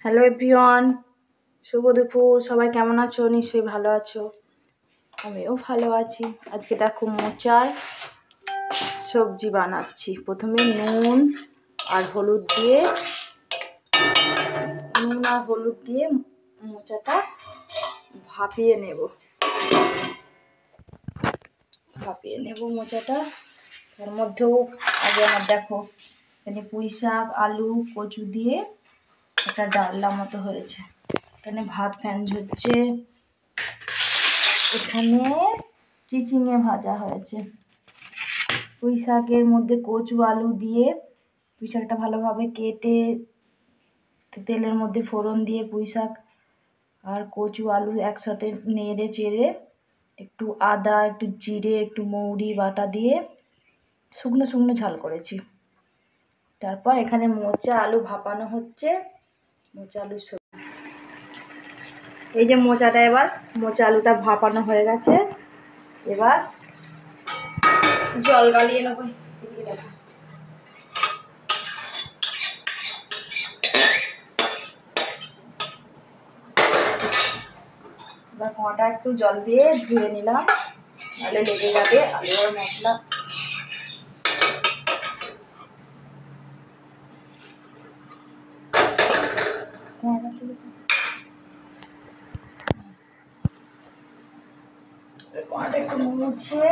Hello everyone, শুভ দুপুর। সবাই কেমন আছো? নিশ্চয়ই ভালো আছো, আমিও ভালো আছি। আজকে দেখো মোচার সবজি বানাচ্ছি। প্রথমে নুন আর হলুদ দিয়ে মোচাটা ভাপিয়ে নেব মোচাটা। তার মধ্যেও আগে আমার দেখো এখানে পুঁই শাক, আলু, কচু দিয়ে একটা ডালনা মতো হয়েছে। এখানে ভাত ফ্যান ঝরছে, এখানে চিচিঙে ভাজা হয়েছে। পুঁই শাকের মধ্যে কচু আলু দিয়ে পুঁই শাকটা ভালোভাবে কেটে তেলের মধ্যে ফোড়ন দিয়ে পুঁই শাক আর কচু আলু একসাথে নেড়ে চেড়ে একটু আদা, একটু জিরে, একটু মৌরি বাটা দিয়ে শুকনো শুকনো ঝাল করেছি। তারপর এখানে মোচা আলু ভাপানো হচ্ছে। মোচা আলু এই যে মোচা আলুটা ভাপানো হয়ে গেছে। এবার জল গালিয়ে নেবো। এবার কড়াটা একটু জল দিয়ে ধুয়ে নিলাম, নাহলে লেগে যাবে আলু আর মশলা। কড়াটা একটু মুছে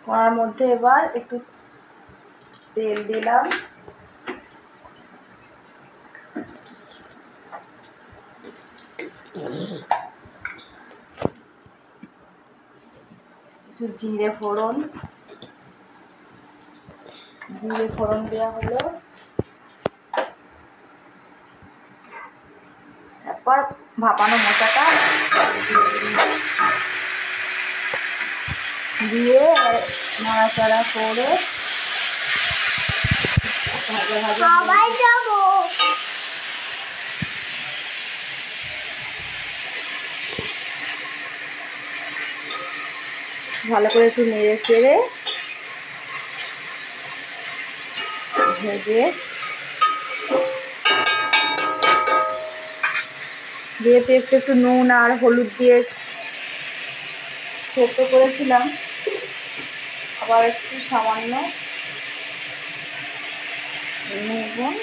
কড়ার মধ্যে এবার একটু তেল দিলাম, একটু জিরে ফোড়ন দেওয়া হলো। তারপর ভাপানো মোচাটা দিয়ে নাড়াচাড়া করে ভালো করে একটু নেড়ে চেড়ে ভেজে দিয়ে একটু নুন আর হলুদ দিয়ে সেদ্ধ করেছিলাম। আবার একটু সামান্য নুন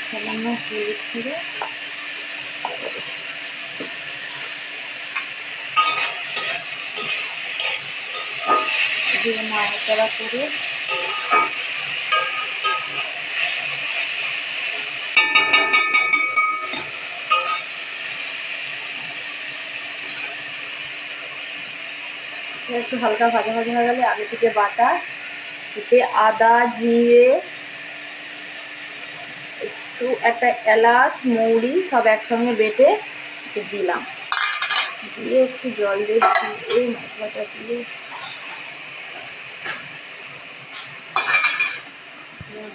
সামান্য হলুদ দিয়ে নাড়াচাড়া করে একটু হালকা ভাজা হয়ে গেলে আগে থেকে বাটা এতে আদা, জিরে, একটু একটা এলাচ, মৌরি সব একসঙ্গে বেটে দিলাম। দিয়ে একটু জল দিয়ে মশলাটা দিয়ে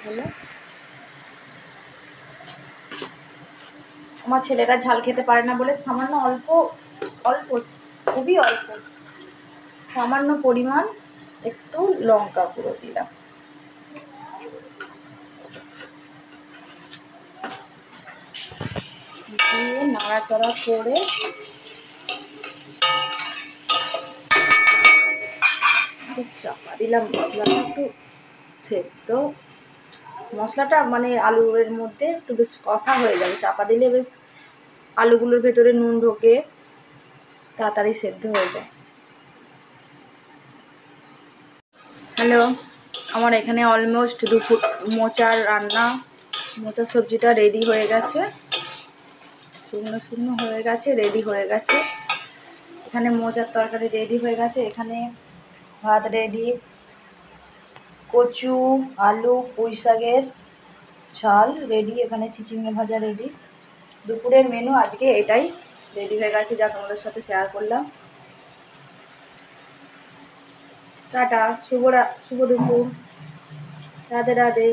হলো। আমার ছেলেরা ঝাল খেতে পারে না বলে সামান্য অল্প খুবই অল্প সামান্য পরিমাণ একটু লঙ্কা গুঁড়ো দিলাম। দিয়ে নাড়াচাড়া করে চাপা দিলাম। মশলাটা একটু সেদ্ধ, মশলাটা মানে আলুর মধ্যে একটু বেশ কষা হয়ে যাবে। চাপা দিলে বেশ আলুগুলোর ভেতরে নুন ঢোকে, তাড়াতাড়ি সেদ্ধ হয়ে যায়। হ্যালো, আমার এখানে অলমোস্ট দুপুর মোচার সবজিটা রেডি হয়ে গেছে। শুকনো হয়ে গেছে, রেডি হয়ে গেছে। এখানে মোচার তরকারি রেডি হয়ে গেছে। এখানে ভাত রেডি, কচু, আলু, পুঁই শাকের ঝাল রেডি, এখানে চিচিঙে ভাজা রেডি। দুপুরের মেনু আজকে এটাই রেডি হয়ে গেছে, যা তোমাদের সাথে শেয়ার করলাম। টাটা, শুভ দুপুর, রাধে রাধে।